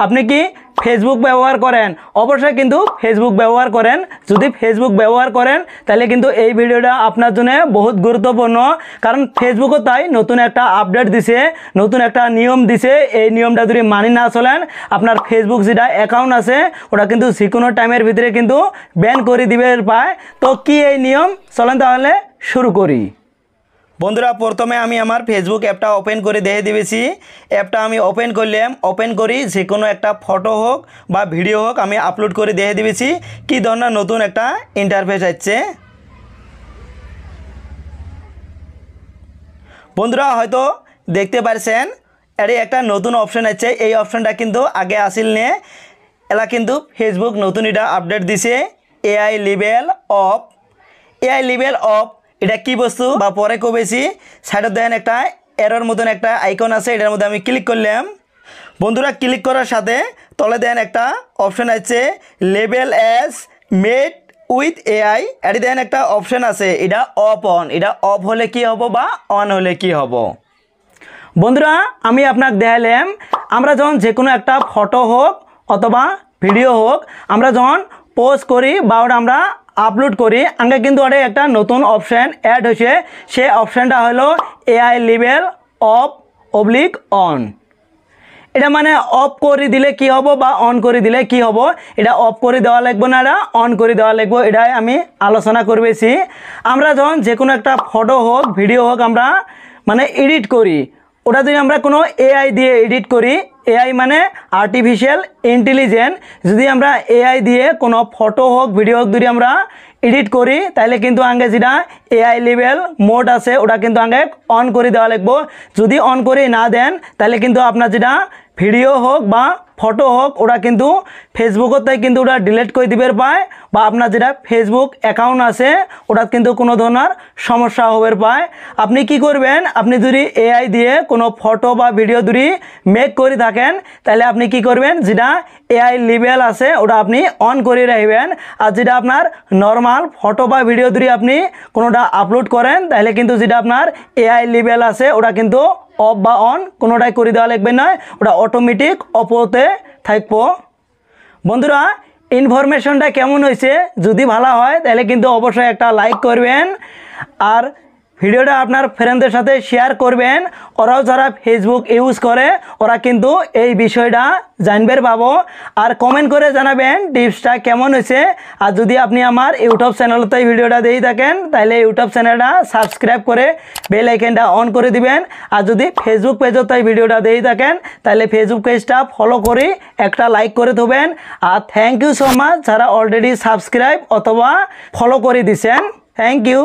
আপনি কি ফেসবুক ব্যবহার করেন? অবশ্যই কিন্তু ফেসবুক ব্যবহার করেন। যদি ফেসবুক ব্যবহার করেন তাহলে কিন্তু এই ভিডিওটা আপনার জন্য বহুত গুরুত্বপূর্ণ, কারণ ফেসবুকও তাই নতুন একটা আপডেট দিছে, নতুন একটা নিয়ম দিছে। এই নিয়মটা যদি মানি না চলেন আপনার ফেসবুক যেটা অ্যাকাউন্ট আছে ওটা কিন্তু যে কোনো টাইমের ভিতরে কিন্তু ব্যান করে দিবে পায়। তো কি এই নিয়ম, চলেন তাহলে শুরু করি। বন্ধুরা, প্রথমে আমি আমার ফেসবুক অ্যাপটা ওপেন করে দেখে দিয়েছি। অ্যাপটা আমি ওপেন করলাম, ওপেন করি যে কোনো একটা ফটো হোক বা ভিডিও হোক আমি আপলোড করে দেখে দিয়েছি কী ধরনের নতুন একটা ইন্টারফেস আসছে। বন্ধুরা হয়তো দেখতে পারছেন এর একটা নতুন অপশন আছে। এই অপশনটা কিন্তু আগে আসিল নে, এলা কিন্তু ফেসবুক নতুন এটা আপডেট দিছে AI level of. AI level of এটা কি বস্তু বা পরে কবেছি। সাইডে দেখেন একটা এরর মতন একটা আইকন আছে, এটার মধ্যে আমি ক্লিক করলাম। বন্ধুরা ক্লিক করার সাথে তলে দেন একটা অপশন আছে level as made with AI. এটি দেখেন একটা অপশন আছে, এটা অফ অন। এটা অফ হলে কি হব বা অন হলে কি হব। বন্ধুরা আমি আপনাকে দেখালাম আমরা যখন যে কোনো একটা ফটো হোক অথবা ভিডিও হোক আমরা যখন পোস্ট করি বা ওটা আমরা আপলোড করি আগে কিন্তু ওটা একটা নতুন অপশান অ্যাড হয়েছে। সেই অপশানটা হলো AI level of oblique on. এটা মানে অফ করে দিলে কি হব বা অন করে দিলে কি হব। এটা অফ করে দেওয়া লাগবে না, এটা অন করে দেওয়া লাগবে, এটাই আমি আলোচনা করবেছি। আমরা যখন যে কোনো একটা ফটো হোক ভিডিও হোক আমরা মানে এডিট করি, ওটা যদি আমরা কোনো এআই দিয়ে এডিট করি, এআই মানে আর্টিফিশিয়াল ইন্টেলিজেন্স, যদি আমরা এআই দিয়ে কোনো ফটো হোক ভিডিও হোক যদি আমরা এডিট করি তাহলে কিন্তু আগে যেটা এআই লেভেল মোড আছে ওটা কিন্তু আগে অন করে দেওয়া লাগবে। যদি অন করে না দেন তাহলে কিন্তু আপনার যেটা ভিডিও হোক বা ফটো হোক ওটা কিন্তু ফেসবুকত তাই কিন্তু ওটা ডিলিট করে দিবে পায়, বা আপনার যেটা ফেসবুক অ্যাকাউন্ট আছে ওটা কিন্তু কোনো ধরনের সমস্যা হবে পায়। আপনি কি করবেন, আপনি যদি এআই দিয়ে কোনো ফটো বা ভিডিও যদি মেক করে থাকেন তাহলে আপনি কি করবেন, যেটা এআই লেভেল আছে ওটা আপনি অন করে রাখবেন। আর যেটা আপনার নর্মাল ফটো বা ভিডিও যদি আপনি কোনোটা আপলোড করেন তাহলে কিন্তু যেটা আপনার এআই লেভেল আছে ওটা কিন্তু অফ বা অন কোনোটাই করে দেওয়া লাগবে না, ওটা অটোমেটিক অফতে থাকবো। বন্ধুরা ইনফরমেশনটা কেমন হয়েছে, যদি ভালো হয় তাহলে কিন্তু অবশ্যই একটা লাইক করবেন আর ভিডিওটা আপনার ফ্রেন্ডদের সাথে শেয়ার করবেন। ওরাও যারা ফেসবুক ইউজ করে ওরা কিন্তু এই বিষয়টা জানবে পাবো। আর কমেন্ট করে জানাবেন টিপসটা কেমন হয়েছে। আর যদি আপনি আমার ইউটিউব চ্যানেলতে ভিডিওটা দিয়ে থাকেন তাহলে ইউটিউব চ্যানেলটা সাবস্ক্রাইব করে বেল আইকনটা অন করে দিবেন। আর যদি ফেসবুক পেজতে ভিডিওটা দিয়ে থাকেন তাহলে ফেসবুক পেজটা ফলো করে একটা লাইক করে দেবেন। আর থ্যাংক ইউ সো মাচ যারা অলরেডি সাবস্ক্রাইব অথবা ফলো করে দিছেন, থ্যাংক ইউ।